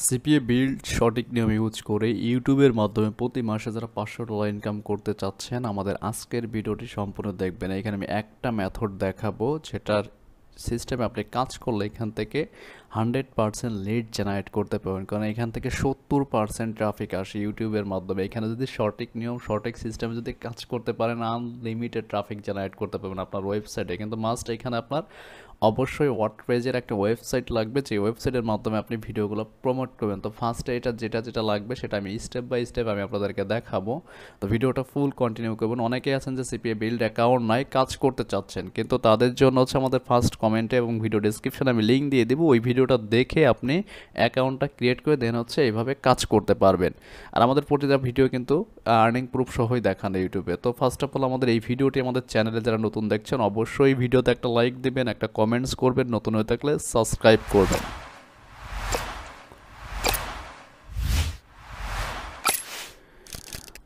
CPA build সঠিক নিয়ম use করে ইউটিউবের মাধ্যমে প্রতি মাসে যারা $500 ইনকাম করতে চাচ্ছেন আমাদের আজকের ভিডিওটি সম্পূর্ণ দেখবেন। এখানে আমি একটা মেথড দেখাবো যেটার সিস্টেমে আপনি কাজ করলে এখান থেকে 100% লিড জেনারেট করতে পারবেন, কারণ এখান থেকে 70% ট্রাফিক আসে ইউটিউবের মাধ্যমে। এখানে যদি সঠিক নিয়ম সঠিক সিস্টেমে যদি কাজ করতে পারেন আনলিমিটেড ট্রাফিক জেনারেট করতে পারবেন আপনার ওয়েবসাইটে। কিন্তু মাস্ট এখানে আপনার অবশ্যই ওয়ার্ডপ্রেসের একটা ওয়েবসাইট লাগবে, যে ওয়েবসাইটের মাধ্যমে আপনি ভিডিওগুলো প্রমোট করবেন। তো ফার্স্টে এটা যেটা লাগবে সেটা আমি স্টেপ বাই স্টেপ আমি আপনাদেরকে দেখাবো। তো ভিডিওটা ফুল কন্টিনিউ করবেন। অনেকেই আছেন যে সিপিএ বিল্ড অ্যাকাউন্ট নাই, কাজ করতে চাচ্ছেন, কিন্তু তাদের জন্য হচ্ছে আমাদের ফার্স্ট কমেন্টে এবং ভিডিও ডিসক্রিপশনে আমি লিঙ্ক দিয়ে দিব। ওই ভিডিওটা দেখে আপনি অ্যাকাউন্টটা ক্রিয়েট করে দেন হচ্ছে এইভাবে কাজ করতে পারবেন। আর আমাদের প্রতিটা ভিডিও কিন্তু আর্নিং প্রুফ সহই দেখান ইউটিউবে। তো ফার্স্ট অফ অল আমাদের এই ভিডিওটি আমাদের চ্যানেলে যারা নতুন দেখছেন অবশ্যই ভিডিওতে একটা লাইক দিবেন, একটা কমেন্টস করবেন, নতুন হয়ে থাকলে সাবস্ক্রাইব করবেন।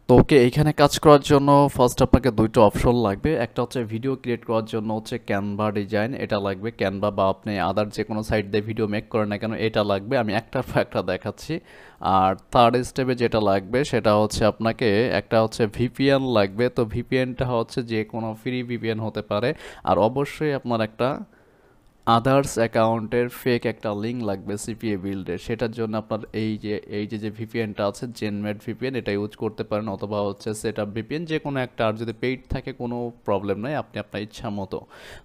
তো ওকে, এইখানে কাজ করার জন্য ফার্স্ট আপনাকে দুইটা অপশন লাগবে। একটা হচ্ছে ভিডিও ক্রিয়েট করার জন্য হচ্ছে ক্যানভা ডিজাইন, এটা লাগবে। ক্যানভা বা আপনি আদার যে কোনো সাইট দিয়ে ভিডিও মেক করেন না কেন এটা লাগবে। আমি একটার পর একটা দেখাচ্ছি। আর থার্ড স্টেপে যেটা লাগবে সেটা হচ্ছে আপনাকে একটা হচ্ছে ভিপিএন লাগবে। তো ভিপিএনটা হচ্ছে যে কোনো ফ্রি ভিপিএন হতে পারে। আর অবশ্যই আপনার একটা আদার্স অ্যাকাউন্টের ফেক একটা লিঙ্ক লাগবে সিপিএ বিল্ডের। সেটার জন্য আপনার এই যে ভিপিএনটা আছে জেনমেড ভিপিএন, এটা ইউজ করতে পারেন, অথবা হচ্ছে সেটআপ ভিপিএন, যে কোনো একটা। আর যদি পেইড থাকে কোনো প্রবলেম নাই, আপনি আপনার ইচ্ছা মতো।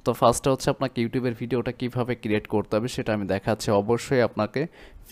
তো ফার্স্টে হচ্ছে আপনাকে ইউটিউবের ভিডিওটা কীভাবে ক্রিয়েট করতে হবে সেটা আমি দেখাচ্ছি। অবশ্যই আপনাকে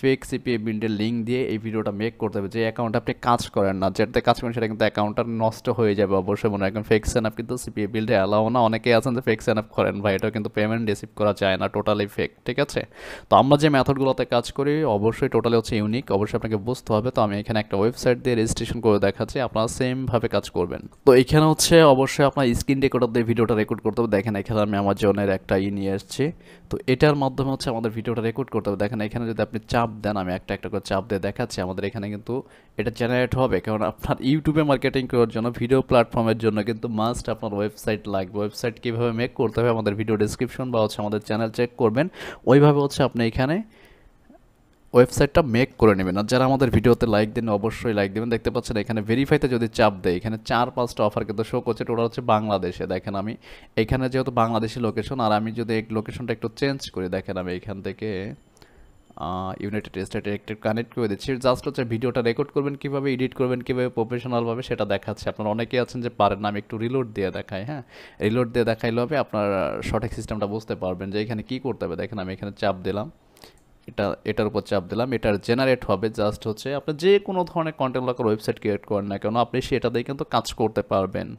ফেক সিপিএ বিল্ডের লিঙ্ক দিয়ে এই ভিডিওটা মেক করতে হবে। যে অ্যাকাউন্টে আপনি কাজ করেন না, যেটাতে কাজ করেন সেটা কিন্তু অ্যাকাউন্টটা নষ্ট হয়ে যাবে অবশ্যই মনে রাখবেন। ফেক সেন আপ কিন্তু সিপিএ বিল্ডে অ্যালাও না। অনেকেই আছেন যে ফেক সেন আপ করেন, ভাই এটাও কিন্তু পেমেন্ট রিসিভ করা যায় না, টোটালি ফেক, ঠিক আছে? তো আমরা যে মেথডগুলোতে কাজ করি অবশ্যই টোটালি হচ্ছে ইউনিক, অবশ্যই আপনাকে বুঝতে হবে। তো আমি এখানে একটা ওয়েবসাইট দিয়ে রেজিস্ট্রেশন করে দেখাচ্ছি, আপনারা সেমভাবে কাজ করবেন। তো এখানে হচ্ছে অবশ্যই আপনার স্ক্রিন রেকর্ডার দিয়ে ভিডিওটা রেকর্ড করতে হবে। দেখেন এখানে আমি আমাজনের একটা নিয়ে এসেছি। তো এটার মাধ্যমে হচ্ছে আমাদের ভিডিওটা রেকর্ড করতে হবে। দেখেন এখানে যদি আপনি চাপ দেন, আমি একটা একটা করে চাপ দিয়ে দেখাচ্ছি, আমাদের এখানে কিন্তু এটা জেনারেট হবে। কারণ আপনার ইউটিউবে মার্কেটিং করার জন্য ভিডিও প্ল্যাটফর্মের জন্য কিন্তু মাস্ট আপনার ওয়েবসাইট লাগবে। ওয়েবসাইট কীভাবে মেক করতে হবে আমাদের ভিডিও ডিসক্রিপশন বা হচ্ছে আমাদের চ্যানেল চেক করবেন, ওইভাবে হচ্ছে আপনি এখানে ওয়েবসাইটটা মেক করে নেবেন। আর যারা আমাদের ভিডিওতে লাইক দেন অবশ্যই লাইক দেবেন। দেখতে পাচ্ছেন এখানে ভেরিফাইতে যদি চাপ দেয়, এখানে 4-5টা অফার কিন্তু শো করছে। টোটাল হচ্ছে বাংলাদেশে। দেখেন আমি এখানে যেহেতু বাংলাদেশি লোকেশন, আর আমি যদি এই লোকেশনটা একটু চেঞ্জ করি, দেখেন আমি এখান থেকে ইউনাইটেড স্টেটে একটু কানেক্ট করে দিচ্ছি। জাস্ট হচ্ছে ভিডিওটা রেকর্ড করবেন, কীভাবে এডিট করবেন, কীভাবে প্রফেশনালভাবে সেটা দেখাচ্ছে। আপনারা অনেকেই আছেন যে পারেন না, আমি একটু রিলোড দিয়ে দেখাই। হ্যাঁ, রিলোড দিয়ে দেখাইলে হবে আপনার সঠিক সিস্টেমটা বুঝতে পারবেন যে এখানে কী করতে হবে। দেখেন আমি এখানে চাপ দিলাম, এটার উপর চাপ দিলাম, এটার জেনারেট হবে। জাস্ট হচ্ছে আপনি যে কোনো ধরনের কন্টেন্ট ব্লকের ওয়েবসাইট ক্রিয়েট করেন না কেন আপনি সেটা দিয়ে কিন্তু কাজ করতে পারবেন।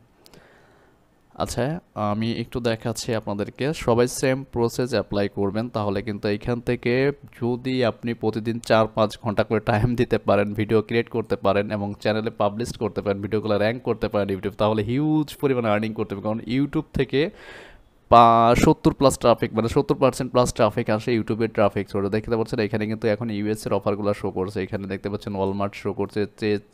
আচ্ছা, আমি একটু দেখাচ্ছি আপনাদেরকে। সবাই সেম প্রসেস অ্যাপ্লাই করবেন, তাহলে কিন্তু এইখান থেকে যদি আপনি প্রতিদিন 4-5 ঘন্টা করে টাইম দিতে পারেন, ভিডিও ক্রিয়েট করতে পারেন এবং চ্যানেলে পাবলিশ করতে পারেন, ভিডিওগুলো র্যাঙ্ক করতে পারেন ইউটিউব, তাহলে হিউজ পরিমাণে আর্নিং করতে পারবেন। কারণ ইউটিউব থেকে 70+ ট্রাফিক, মানে 70%+ ট্রাফিক আসে ইউটিউবের ট্রাফিক সোর্স। দেখতে পাচ্ছেন এখানে কিন্তু এখন ইউএস এর অফারগুলো শো করছে। এখানে দেখতে পাচ্ছেন ওয়ালমার্ট শো করছে,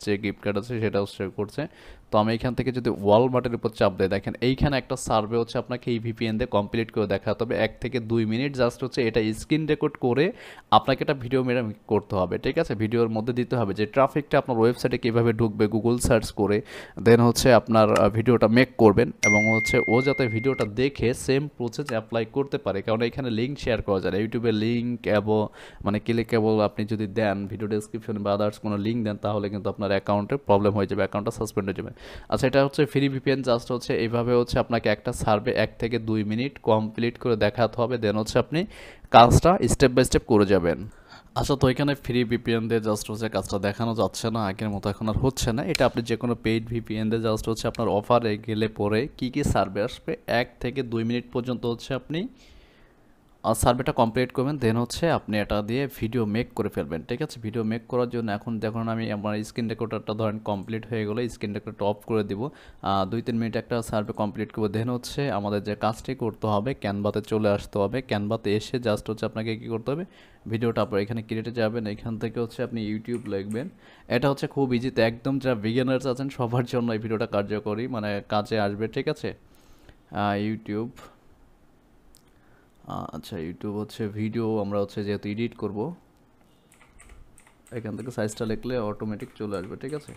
যে গিফট কার্ড আছে সেটাও শো করছে। তো আমি এখান থেকে যদি ওয়ালমার্টের উপর চাপ দেয়, দেখেন এইখানে একটা সার্ভে হচ্ছে আপনাকে এই ভিপিএন দিয়ে কমপ্লিট করে দেখাতে হবে 1 থেকে 2 মিনিট। জাস্ট হচ্ছে এটা স্ক্রিন রেকর্ড করে আপনাকে একটা ভিডিও মেরে করতে হবে, ঠিক আছে? ভিডিওর মধ্যে দিতে হবে যে ট্রাফিকটা আপনার ওয়েবসাইটে কীভাবে ঢুকবে গুগল সার্চ করে, দেন হচ্ছে আপনার ভিডিওটা মেক করবেন এবং হচ্ছে ও যাতে ভিডিওটা দেখে সেম প্রসেস অ্যাপ্লাই করতে পারে। কারণ এখানে লিঙ্ক শেয়ার করা যায় না ইউটিউবের লিঙ্ক, এবং মানে ক্লিকেবল আপনি যদি দেন ভিডিও ডেসক্রিপশনে বা আদার্স কোনো লিঙ্ক দেন, তাহলে কিন্তু আপনার অ্যাকাউন্টে প্রবলেম হয়ে যাবে, অ্যাকাউন্টটা সাসপেন্ড হয়ে যাবে। আচ্ছা, এটা হচ্ছে ফ্রি ভিপিএন। জাস্ট হচ্ছে এইভাবে হচ্ছে আপনাকে একটা সার্ভে 1 থেকে 2 মিনিট কমপ্লিট করে দেখাতে হবে, দেন হচ্ছে আপনি কাজটা স্টেপ বাই স্টেপ করে যাবেন। আচ্ছা, তো এখানে ফ্রি ভিপিএন দিয়ে জাস্ট হচ্ছে কাজটা দেখানো যাচ্ছে না, আগের মতো এখন আর হচ্ছে না। এটা আপনি যে কোনো পেইড ভিপিএন দিয়ে জাস্ট হচ্ছে আপনার অফারে গেলে পরে কী কী সার্ভে আসবে 1 থেকে 2 মিনিট পর্যন্ত হচ্ছে আপনি সার্ভেটা কমপ্লিট করবেন, দেন হচ্ছে আপনি এটা দিয়ে ভিডিও মেক করে ফেলবেন, ঠিক আছে? ভিডিও মেক করার জন্য এখন দেখুন আমি আমার স্ক্রিন রেকর্ডারটা ধরেন কমপ্লিট হয়ে গেলো, স্ক্রিন রেকর্ডারটা অফ করে দিব। 2-3 মিনিট একটা সার্ভে কমপ্লিট করবো, দেন হচ্ছে আমাদের যে কাজটি করতে হবে ক্যানভাতে চলে আসতে হবে। ক্যানভাতে এসে জাস্ট হচ্ছে আপনাকে কী করতে হবে, ভিডিওটা আপনার এখানে ক্রিয়েটে যাবেন, এখান থেকে হচ্ছে আপনি ইউটিউব লিখবেন। এটা হচ্ছে খুব ইজিতে, একদম যারা বিগিনার্স আছেন সবার জন্য এই ভিডিওটা কার্যকরী, মানে কাজে আসবে, ঠিক আছে? ইউটিউব, আচ্ছা ইউটিউব হচ্ছে ভিডিও আমরা হচ্ছে যেহেতু এডিট করব, এখান থেকে সাইজটা লিখলে অটোমেটিক চলে আসবে, ঠিক আছে।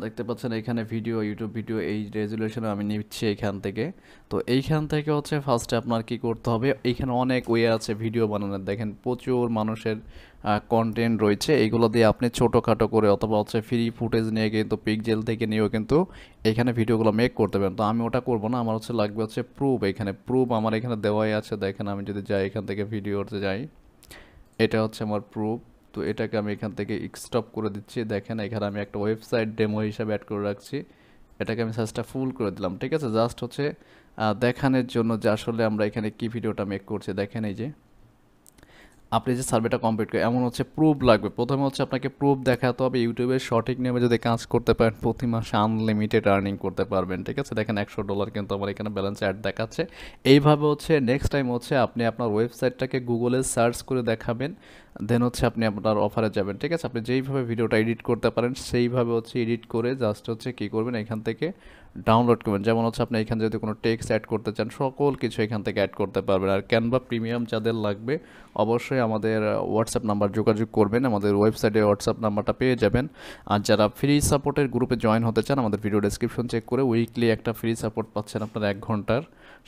দেখতে পাচ্ছেন এখানে ভিডিও, ইউটিউব ভিডিও এই রেজুলেশনে আমি নিচ্ছি এখান থেকে। তো এইখান থেকে হচ্ছে ফার্স্টে আপনার কি করতে হবে, এইখানে অনেক ওয়ে আছে ভিডিও বানানোর। দেখেন প্রচুর মানুষের কন্টেন্ট রয়েছে, এইগুলো দিয়ে আপনি ছোটোখাটো করে অথবা হচ্ছে ফ্রি ফুটেজ নিয়ে কিন্তু পিক্সেল থেকে নিয়েও কিন্তু এখানে ভিডিওগুলো মেক করতে পারেন। তো আমি ওটা করব না, আমার হচ্ছে লাগবে হচ্ছে প্রুফ। এখানে প্রুফ আমার এখানে দেওয়াই আছে, দেখেন আমি যদি যাই এখান থেকে ভিডিওতে যাই, এটা হচ্ছে আমার প্রুফ। তো এটাকে আমি এখান থেকে স্টপ করে দিচ্ছি। দেখেন এখানে আমি একটা ওয়েবসাইট ডেমো হিসাবে অ্যাড করে রাখছি, এটাকে আমি সার্চটা ফুল করে দিলাম, ঠিক আছে। জাস্ট হচ্ছে দেখানোর জন্য যে আসলে আমরা এখানে কি ভিডিওটা মেক করছি। দেখেন এই যে আপনি যে সার্ভেটা কমপ্লিট করে এমন হচ্ছে প্রুফ লাগবে। প্রথমে হচ্ছে আপনাকে প্রুফ দেখাতে হবে। ইউটিউবের সঠিক নিয়মে যদি কাজ করতে পারেন প্রতি মাসে আনলিমিটেড আর্নিং করতে পারবেন, ঠিক আছে। দেখেন $100 কিন্তু আমার এখানে ব্যালেন্স অ্যাড দেখাচ্ছে। এইভাবে হচ্ছে নেক্সট টাইম হচ্ছে আপনি আপনার ওয়েবসাইটটাকে গুগলে সার্চ করে দেখাবেন, দেন হচ্ছে আপনি আপনার অফারে যাবেন, ঠিক আছে। আপনি যেইভাবে ভিডিওটা এডিট করতে পারেন সেইভাবে হচ্ছে এডিট করে জাস্ট হচ্ছে কী করবেন, এখান থেকে ডাউনলোড করবেন। যেমন হচ্ছে আপনি এখানে যদি কোনো টেক্সট অ্যাড করতে চান সকল কিছু এখান থেকে অ্যাড করতে পারবেন। আর ক্যানভা প্রিমিয়াম যাদের লাগবে অবশ্যই আমাদের হোয়াটসঅ্যাপ নাম্বার যোগাযোগ করবেন, আমাদের ওয়েবসাইটে হোয়াটসঅ্যাপ নাম্বারটা পেয়ে যাবেন। আর যারা ফ্রি সাপোর্টের গ্রুপে জয়েন হতে চান আমাদের ভিডিও ডেসক্রিপশন চেক করে উইকলি একটা ফ্রি সাপোর্ট পাচ্ছেন আপনার 1 ঘন্টার,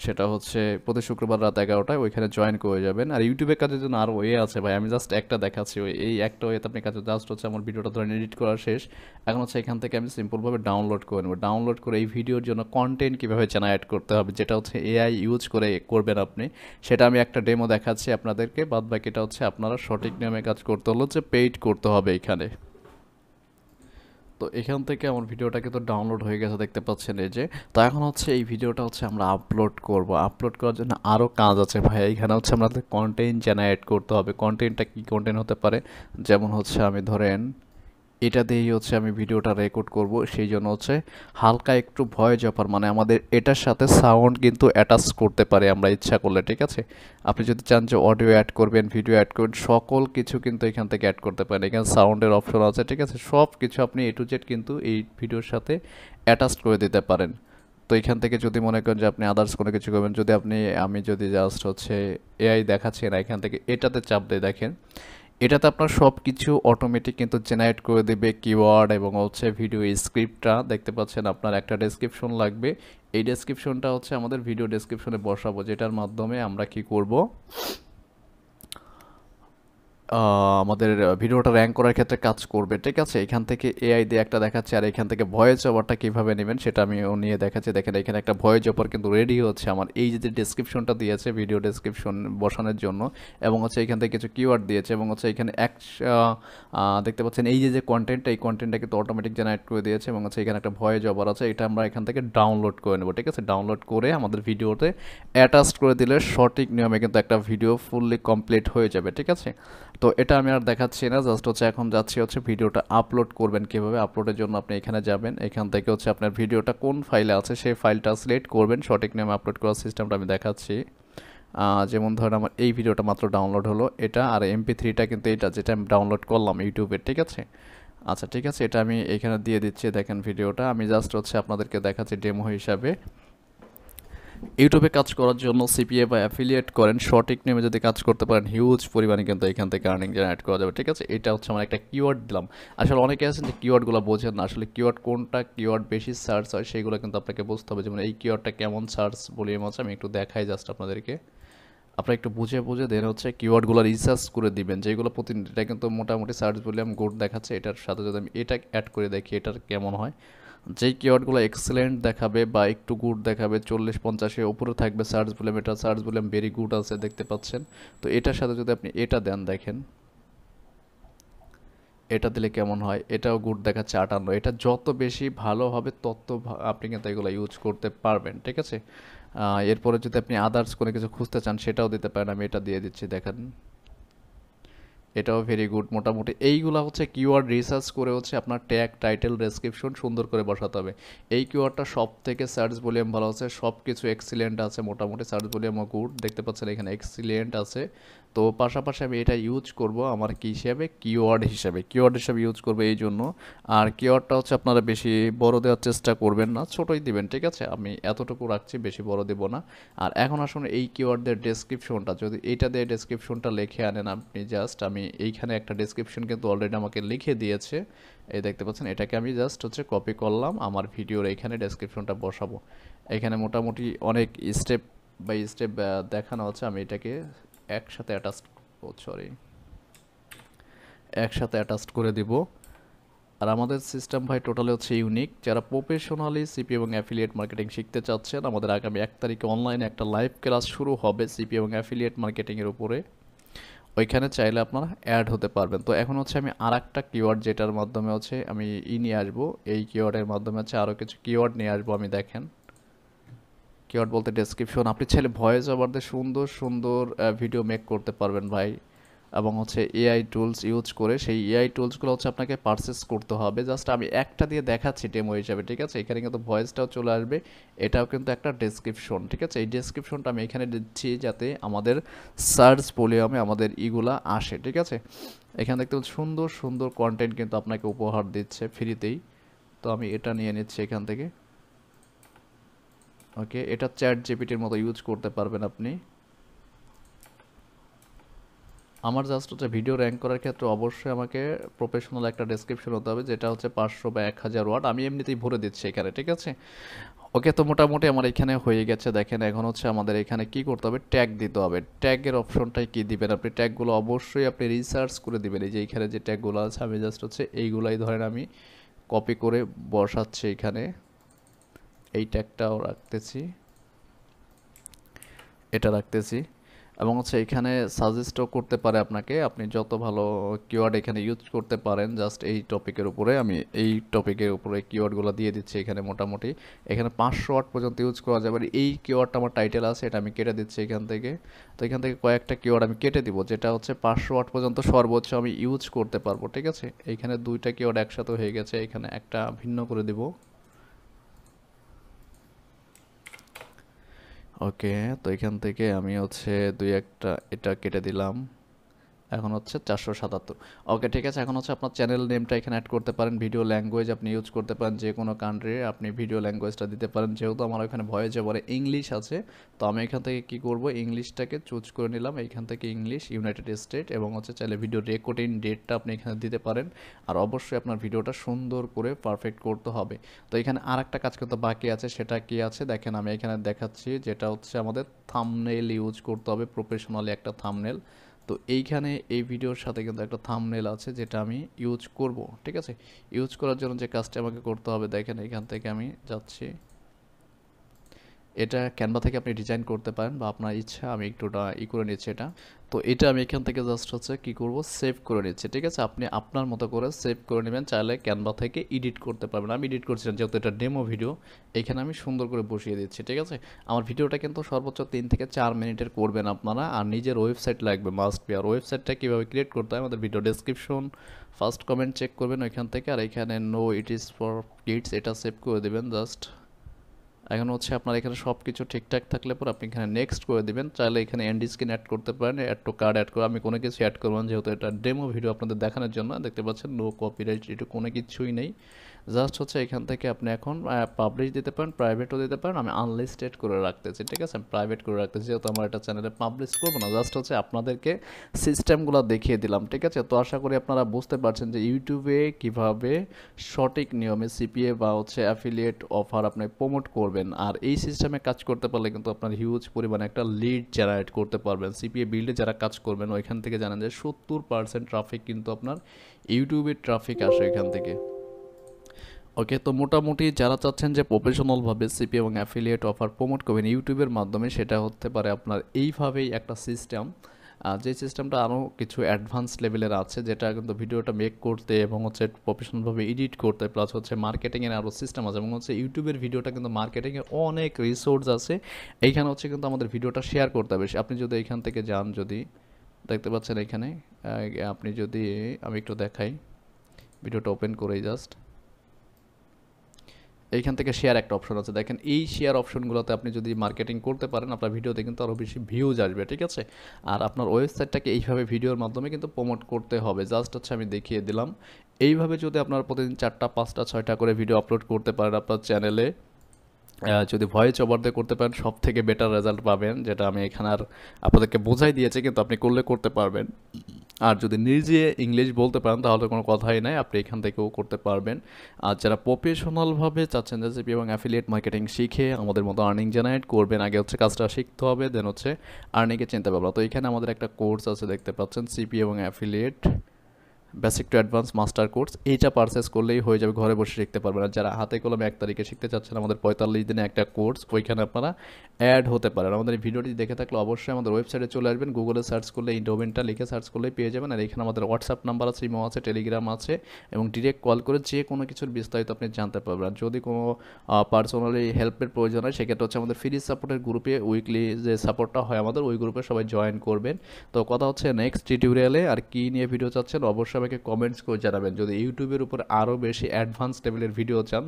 সেটা হচ্ছে প্রতি শুক্রবার রাত 11টায়, ওইখানে জয়েন করে যাবেন। আর ইউটিউবের কাজের জন্য আরও ওয়ে আছে ভাই, আমি জাস্ট একটা দেখাচ্ছি। এই একটা ওয়েতে আপনি কাছে জাস্ট হচ্ছে আমার ভিডিওটা ধরেন এডিট করা শেষ, এখন হচ্ছে এখান থেকে আমি সিম্পলভাবে ডাউনলোড করে নেব। ডাউনলোড করে এই ভিডিওর জন্য কন্টেন্ট কীভাবে জেনারেট করতে হবে, যেটা হচ্ছে এআই ইউজ করে করবেন আপনি, সেটা আমি একটা ডেমো দেখাচ্ছি আপনাদেরকে। বাদ বাকিটা হচ্ছে আপনারা সঠিক নিয়মে কাজ করতে হলো যে পেইড করতে হবে এখানে। তো এখান থেকে আমার ভিডিওটা কিন্তু ডাউনলোড হয়ে গেছে, দেখতে পাচ্ছেন এই যে। তো এখন হচ্ছে এই ভিডিওটা হচ্ছে আমরা আপলোড করব। আপলোড করার জন্য আরও কাজ আছে ভাই। এখানে হচ্ছে আমাদের কন্টেন্ট জেনারেট করতে হবে। কন্টেন্টটা কী কন্টেন্ট হতে পারে, যেমন হচ্ছে আমি ধরেন এটা দিয়েই হচ্ছে আমি ভিডিওটা রেকর্ড করব, সেই জন্য হচ্ছে হালকা একটু ভয়েস ওভার, মানে আমাদের এটার সাথে সাউন্ড কিন্তু অ্যাটাচ করতে পারে আমরা ইচ্ছা করলে, ঠিক আছে। আপনি যদি চান যে অডিও অ্যাড করবেন, ভিডিও অ্যাড করবেন, সকল কিছু কিন্তু এখান থেকে অ্যাড করতে পারেন। এখানে সাউন্ডের অপশন আছে, ঠিক আছে। সব কিছু আপনি A to Z কিন্তু এই ভিডিওর সাথে অ্যাটাচ করে দিতে পারেন। তো এখান থেকে যদি মনে করেন যে আপনি আদার্স কোনো কিছু করবেন, যদি আমি যদি জাস্ট হচ্ছে এআই দেখাচ্ছি না, এখান থেকে এটাতে চাপ দিয়ে দেখেন, এটাতে আপনার সব কিছু অটোমেটিক কিন্তু জেনারেট করে দেবে কিওয়ার্ড এবং হচ্ছে ভিডিও স্ক্রিপ্টটা। দেখতে পাচ্ছেন আপনার একটা ডেসক্রিপশন লাগবে, এই ডেসক্রিপশনটা হচ্ছে আমাদের ভিডিও ডেসক্রিপশনে বসাবো, যেটার মাধ্যমে আমরা কি করব, আমাদের ভিডিওটা র্যাঙ্ক করার ক্ষেত্রে কাজ করবে, ঠিক আছে। এখান থেকে এআই দিয়ে একটা দেখাচ্ছে, আর এখান থেকে ভয়েস ওভারটা কীভাবে নেবেন সেটা আমি নিয়ে দেখাচ্ছি। দেখেন এখানে একটা ভয়েস ওভার কিন্তু রেডি হচ্ছে আমার, এই যে ডেসক্রিপশনটা দিয়েছে ভিডিও ডেসক্রিপশন বসানোর জন্য, এবং হচ্ছে এখান থেকে কিছু কিওয়ার্ড দিয়েছে, এবং হচ্ছে এখানে দেখতে পাচ্ছেন এই যে কন্টেন্টটা, এই কন্টেন্টটা কিন্তু অটোমেটিক জেনারেট করে দিয়েছে, এবং হচ্ছে এখানে একটা ভয়েস ওভার আছে, এটা আমরা এখান থেকে ডাউনলোড করে নেব, ঠিক আছে। ডাউনলোড করে আমাদের ভিডিওতে অ্যাটাচ করে দিলে সঠিক নিয়মে কিন্তু একটা ভিডিও ফুললি কমপ্লিট হয়ে যাবে, ঠিক আছে। তো এটা আমি আর দেখাচ্ছি না, জাস্ট হচ্ছে এখন যাচ্ছি হচ্ছে ভিডিওটা আপলোড করবেন কীভাবে। আপলোডের জন্য আপনি এখানে যাবেন, এখান থেকে হচ্ছে আপনার ভিডিওটা কোন ফাইলে আছে সেই ফাইলটা সিলেক্ট করবেন। সঠিক নিয়মে আপলোড করার সিস্টেমটা আমি দেখাচ্ছি। যেমন ধরেন আমার এই ভিডিওটা মাত্র ডাউনলোড হলো এটা, আর MP3টা কিন্তু এটা যেটা আমি ডাউনলোড করলাম ইউটিউবের, ঠিক আছে। আচ্ছা ঠিক আছে, এটা আমি এখানে দিয়ে দিচ্ছি। দেখেন ভিডিওটা আমি জাস্ট হচ্ছে আপনাদেরকে দেখাচ্ছি ডেমো হিসাবে। ইউটিউবে কাজ করার জন্য CPA বা অ্যাফিলিয়েট করেন, সঠিক নিয়মে যদি কাজ করতে পারেন হিউজ পরিমাণে কিন্তু এখান থেকে আর্নিং জেনারেট করা যাবে, ঠিক আছে। এটা হচ্ছে আমার একটা কিওয়ার্ড দিলাম। আসলে অনেকে আছেন যে কিওয়ার্ডগুলো বোঝেন না, আসলে কিওয়ার্ড কোনটা কিওয়ার্ড বেশি সার্চ হয় সেইগুলো কিন্তু আপনাকে বুঝতে হবে। যেমন এই কিওয়ার্ডটা কেমন সার্চ ভলিউম আছে আমি একটু দেখাই জাস্ট আপনাদেরকে, আপনারা একটু বুঝে দেন হচ্ছে কিওয়ার্ডগুলো রিসার্চ করে দিবেন, যেগুলো প্রতিদিন এটা কিন্তু মোটামুটি সার্চ ভলিউম গুড দেখাচ্ছে। এটার সাথে যদি আমি এটা অ্যাড করে দেখি এটার কেমন হয়, যেই কিওয়ার্ডগুলো এক্সেলেন্ট দেখাবে বা একটু গুড দেখাবে 40-50-এর উপরে থাকবে সার্চ ভলিউম, এটা সার্চ ভলিউম ভেরি গুড আছে দেখতে পাচ্ছেন। তো এটার সাথে যদি আপনি এটা দেন, দেখেন এটা দিলে কেমন হয়, এটাও গুড দেখাচ্ছে 58। এটা যত বেশি ভালো হবে তত আপনি কিন্তু এগুলো ইউজ করতে পারবেন, ঠিক আছে। এরপরে যদি আপনি আদার্স কোনো কিছু খুঁজতে চান সেটাও দিতে পারেন, আমি এটা দিয়ে দিচ্ছি দেখেন, এটাও ভেরি গুড। মোটামুটি এইগুলা হচ্ছে কিওয়ার্ড রিসার্চ করে হচ্ছে আপনার ট্যাগ টাইটেল ডেসক্রিপশন সুন্দর করে বসাতে হবে। এই কিওয়ার্ডটা সব থেকে সার্চ ভলিউম ভালো আছে, সব কিছু এক্সিলেন্ট আছে, মোটামুটি সার্চ ভলিউমও গুড দেখতে পাচ্ছেন এখানে এক্সিলেন্ট আছে। তো পাশাপাশি আমি এটা ইউজ করব আমার কি হিসাবে, কিওয়ার্ড হিসাবে ইউজ করব এই জন্য। আর কিওয়ার্ডটা হচ্ছে আপনারা বেশি বড় দেওয়ার চেষ্টা করবেন না, ছোটই দিবেন, ঠিক আছে। আমি এতটুকু রাখছি, বেশি বড় দেব না। আর এখন আসলে এই কিওয়ার্ডদের ডেসক্রিপশনটা যদি এইটা দিয়ে ডেসক্রিপশনটা লিখে আনেন আপনি, জাস্ট আমি আমি এইখানে একটা ডেসক্রিপশন কিন্তু অলরেডি আমাকে লিখে দিয়েছে, এই দেখতে পাচ্ছেন। এটাকে আমি জাস্ট হচ্ছে কপি করলাম, আমার ভিডিওর এইখানে ডেসক্রিপশনটা বসাবো। এখানে মোটামুটি অনেক স্টেপ বাই স্টেপ দেখানো হচ্ছে। আমি এটাকে একসাথে অ্যাটাচ করে দিব। আর আমাদের সিস্টেম ভাই টোটালি হচ্ছে ইউনিক। যারা প্রফেশনালি সিপি এবং অ্যাফিলিয়েট মার্কেটিং শিখতে চাচ্ছেন, আমাদের আগামী 1 তারিখে অনলাইনে একটা লাইভ ক্লাস শুরু হবে সিপি এবং অ্যাফিলিয়েট মার্কেটিংয়ের উপরে। ওইখানে চাইলে আপনারা অ্যাড হতে পারবেন। তো এখন হচ্ছে আমি আরেকটা কিওয়ার্ড যেটার মাধ্যমে হচ্ছে আমি নিয়ে আসবো, এই কিওয়ার্ডের মাধ্যমে হচ্ছে আরও কিছু কিওয়ার্ড নিয়ে আসবো আমি। দেখেন, কিওয়ার্ড বলতে ডেসক্রিপশন। আপনি চাইলে ভয়েস ওভার দিয়ে সুন্দর সুন্দর ভিডিও মেক করতে পারবেন ভাই। এবং হচ্ছে এআই টুলস ইউজ করে, সেই এআই টুলসগুলো হচ্ছে আপনাকে পারচেস করতে হবে। জাস্ট আমি একটা দিয়ে দেখাচ্ছি ডেমো হিসাবে, ঠিক আছে। এখানে কিন্তু ভয়েসটাও চলে আসবে, এটাও কিন্তু একটা ডেসক্রিপশন, ঠিক আছে। এই ডেসক্রিপশনটা আমি এখানে দিচ্ছি যাতে আমাদের সার্চ ভলিউমে আমাদের ইগুলা আসে, ঠিক আছে। এখানে দেখতে সুন্দর সুন্দর কন্টেন্ট কিন্তু আপনাকে উপহার দিচ্ছে ফ্রিতেই। তো আমি এটা নিয়ে নিচ্ছি এখান থেকে। ওকে, এটা চ্যাট জিপিটির মতো ইউজ করতে পারবেন আপনি। আমার জাস্ট হচ্ছে ভিডিও র্যাঙ্ক করার ক্ষেত্রে অবশ্যই আমাকে প্রফেশনাল একটা ডেসক্রিপশন হতে হবে, যেটা হচ্ছে 500 বা 1000 ওয়ার্ড। আমি এমনিতেই ভরে দিচ্ছি এখানে, ঠিক আছে। ওকে, তো মোটামুটি আমার এখানে হয়ে গেছে। দেখেন, এখন হচ্ছে আমাদের এখানে কি করতে হবে, ট্যাগ দিতে হবে। ট্যাগের অপশনটাই কি দিবেন আপনি, ট্যাগগুলো অবশ্যই আপনি রিসার্চ করে দিবেন। এই যে এখানে যে ট্যাগগুলো আছে, আমি জাস্ট হচ্ছে এইগুলাই ধরেন আমি কপি করে বসাচ্ছি এখানে। এই ট্যাগটাও রাখতেছি, এটা রাখতেছি। এবং হচ্ছে এখানে সাজেস্টও করতে পারে আপনাকে, আপনি যত ভালো কিওয়ার্ড এখানে ইউজ করতে পারেন। জাস্ট এই টপিকের উপরে আমি এই টপিকের উপরে কিওয়ার্ডগুলো দিয়ে দিচ্ছি এখানে। মোটামুটি এখানে 500 ওয়ার্ড পর্যন্ত ইউজ করা যাবে। এই কিওয়ার্ডটা আমার টাইটেল আছে, এটা আমি কেটে দিচ্ছি এখান থেকে। তো এখান থেকে কয়েকটা কিওয়ার্ড আমি কেটে দিব, যেটা হচ্ছে 500 ওয়ার্ড পর্যন্ত সর্বোচ্চ আমি ইউজ করতে পারবো, ঠিক আছে। এইখানে দুইটা কিওয়ার্ড একসাথে হয়ে গেছে, এখানে একটা ভিন্ন করে দিব। ওকে, তো এখান থেকে আমি হচ্ছে দুই একটা এটা কেটে দিলাম। এখন হচ্ছে 477। ওকে, ঠিক আছে। এখন হচ্ছে আপনার চ্যানেল নেমটা এখানে অ্যাড করতে পারেন। ভিডিও ল্যাঙ্গুয়েজ আপনি ইউজ করতে পারেন, যে কোনো কান্ট্রির আপনি ভিডিও ল্যাঙ্গুয়েজটা দিতে পারেন। যেহেতু আমার ওখানে ভয়েস ওভারে ইংলিশ আছে, তো আমি এখান থেকে কি করব, ইংলিশটাকে চুজ করে নিলাম। এইখান থেকে ইংলিশ, ইউনাইটেড স্টেট, এবং হচ্ছে চাইলে ভিডিও রেকর্ডিং ডেটটা আপনি এখানে দিতে পারেন। আর অবশ্যই আপনার ভিডিওটা সুন্দর করে পারফেক্ট করতে হবে। তো এখানে আর একটা কাজ করতে বাকি আছে, সেটা কি আছে দেখেন, আমি এখানে দেখাচ্ছি। যেটা হচ্ছে আমাদের থাম্বনেল ইউজ করতে হবে, প্রফেশনালি একটা থাম্বনেল। তো এইখানে এই ভিডিওর সাথে কিন্তু একটা থাম্বনেল আছে, যেটা আমি ইউজ করব, ঠিক আছে। ইউজ করার জন্য যে কাজটা আমাকে করতে হবে, দেখেন এখান থেকে আমি যাচ্ছি। এটা ক্যানভা থেকে আপনি ডিজাইন করতে পারেন বা আপনার ইচ্ছা। আমি একটুটা করে নিচ্ছি এটা। তো এটা আমি এখান থেকে জাস্ট হচ্ছে কি করব, সেভ করে নিচ্ছি, ঠিক আছে। আপনি আপনার মতো করে সেভ করে নেবেন, চাইলে ক্যানভা থেকে এডিট করতে পারবেন। আমি এডিট করছি না, যেহেতু এটা ডেমো ভিডিও। এখানে আমি সুন্দর করে বসিয়ে দিচ্ছি, ঠিক আছে। আমার ভিডিওটা কিন্তু সর্বোচ্চ 3 থেকে 4 মিনিটের করবেন আপনারা। আর নিজের ওয়েবসাইট লাগবে, মাস্ট বি। আর ওয়েবসাইটটা কীভাবে ক্রিয়েট করতে হয়, আমাদের video description first comment check করবেন ওইখান থেকে। আর এখানে no it is for kids, এটা সেভ করে দেবেন জাস্ট। এখন হচ্ছে আপনার এখানে সব কিছু ঠিকঠাক থাকলে পর আপনি এখানে নেক্সট করে দিবেন। চাইলে এখানে এন্ড স্ক্রিন অ্যাড করতে পারেন, অ্যাড টু কার্ড অ্যাড করে। আমি কোনো কিছু অ্যাড করবো না, যেহেতু এটা ডেমো ভিডিও আপনাদের দেখানোর জন্য। দেখতে পাচ্ছেন নো কপিরাইট, এটা কোনো কিছুই নেই। জাস্ট হচ্ছে এখান থেকে আপনি এখন পাবলিশ দিতে পারেন, প্রাইভেটও দিতে পারেন। আমি আনলিস্টেড করে রাখতেছি, ঠিক আছে। আমি প্রাইভেট করে রাখতেছি, যেহেতু আমার এটা চ্যানেলে পাবলিশ করবো না। জাস্ট হচ্ছে আপনাদেরকে সিস্টেমগুলো দেখিয়ে দিলাম, ঠিক আছে। তো আশা করি আপনারা বুঝতে পারছেন যে ইউটিউবে কিভাবে সঠিক নিয়মে সিপিএ বা হচ্ছে অ্যাফিলিয়েট অফার আপনি প্রমোট করবেন। আর এই সিস্টেমে কাজ করতে পারলে কিন্তু আপনার হিউজ পরিমাণে একটা লিড জেনারেট করতে পারবেন। সিপিএ বিল্ডে যারা কাজ করবেন, ওইখান থেকে জানেন যে 70% ট্রাফিক কিন্তু আপনার ইউটিউবের ট্রাফিক আসে এখান থেকে। ওকে, তো মোটামুটি যারা চাচ্ছেন যে প্রফেশনালভাবে সিপি এবং অ্যাফিলিয়েট অফার প্রমোট করবেন ইউটিউবের মাধ্যমে, সেটা হতে পারে আপনার এইভাবেই একটা সিস্টেম। যে সিস্টেমটা আরও কিছু অ্যাডভান্স লেভেলের আছে, যেটা কিন্তু ভিডিওটা মেক করতে এবং হচ্ছে প্রফেশনালভাবে এডিট করতে, প্লাস হচ্ছে মার্কেটিংয়ের আরও সিস্টেম আছে। এবং হচ্ছে ইউটিউবের ভিডিওটা কিন্তু মার্কেটিংয়ের অনেক রিসোর্স আছে। এইখানে হচ্ছে কিন্তু আমাদের ভিডিওটা শেয়ার করতে হবে। আপনি যদি এইখান থেকে যান, যদি দেখতে পাচ্ছেন এখানে, আপনি যদি আমি একটু দেখাই, ভিডিওটা ওপেন করেই জাস্ট এইখান থেকে শেয়ার একটা অপশন আছে, দেখেন। এই শেয়ার অপশনগুলোতে আপনি যদি মার্কেটিং করতে পারেন, আপনার ভিডিওতে কিন্তু আরও বেশি ভিউজ আসবে, ঠিক আছে। আর আপনার ওয়েবসাইটটাকে এইভাবে ভিডিওর মাধ্যমে কিন্তু প্রমোট করতে হবে। জাস্ট হচ্ছে আমি দেখিয়ে দিলাম। এইভাবে যদি আপনার প্রতিদিন 4টা 5টা 6টা করে ভিডিও আপলোড করতে পারেন আপনার চ্যানেলে, যদি ভয়েস ওভার দিয়ে করতে পারেন সব থেকে বেটার রেজাল্ট পাবেন, যেটা আমি এখানে আর আপনাদেরকে বোঝাই দিয়েছি, কিন্তু আপনি করলে করতে পারবেন। আর যদি নিজে ইংলিশ বলতে পারেন তাহলে কোনো কথাই নাই, আপনি এখান থেকেও করতে পারবেন। আর যারা প্রফেশনালভাবে চাচ্ছেন যে জিপি এবং অ্যাফিলিয়েট মার্কেটিং শিখে আমাদের মতো আর্নিং জেনারেট করবেন, আগে হচ্ছে কাজটা শিখতে হবে, দেন হচ্ছে আর্নিংয়ে চিন্তা ভাবনা। তো এখানে আমাদের একটা কোর্স আছে দেখতে পাচ্ছেন, সিপি এবং affiliate basic to advance master course. এইটা পারচেস করলেই হয়ে যাবে, ঘরে বসে শিখতে পারবেন। আর যারা হাতে কলমে 1 তারিখে শিখতে চাচ্ছেন, আমাদের 45 দিনে একটা কোর্স, ওইখানে আপনারা অ্যাড হতে পারেন। আমাদের এই ভিডিওটি দেখে থাকলে অবশ্যই আমাদের ওয়েবসাইটে চলে আসবেন, গুগলে সার্চ করলে এই ডোমেনটা লিখে সার্চ করলেই পেয়ে যাবেন। আর এখানে আমাদের হোয়াটসঅ্যাপ নাম্বার আছে, ইমো আছে, টেলিগ্রাম আছে, এবং ডিরেক্ট কল করে যে কোনো কিছুর বিস্তারিত আপনি জানতে পারবেন। আর যদি কোনো পার্সোনালি হেল্পের প্রয়োজন হয় সেক্ষেত্রে হচ্ছে আমাদের ফ্রি সাপোর্টের গ্রুপে উইকলি যে সাপোর্টটা হয় আমাদের, ওই গ্রুপে সবাই জয়েন করবেন। তো কথা হচ্ছে নেক্সট টিউটোরিয়ালে আর কি নিয়ে ভিডিও চাচ্ছেন অবশ্যই আমাকে কমেন্টস করে জানাবেন। যদি ইউটিউবের উপর আরও বেশি অ্যাডভান্স লেভেলের ভিডিও চান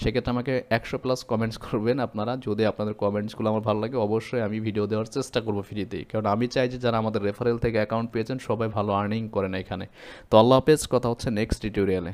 সেক্ষেত্রে আমাকে 100+ কমেন্টস করবেন আপনারা। যদি আপনাদের কমেন্টসগুলো আমার ভালো লাগে অবশ্যই আমি ভিডিও দেওয়ার চেষ্টা করবো ফ্রিতেই, কারণ আমি চাই যে যারা আমাদের রেফারেল থেকে অ্যাকাউন্ট পেয়েছেন সবাই ভালো আর্নিং করেন এখানে। তো আল্লাহ হাফেজ, কথা হচ্ছে নেক্সট টিউটোরিয়ালে।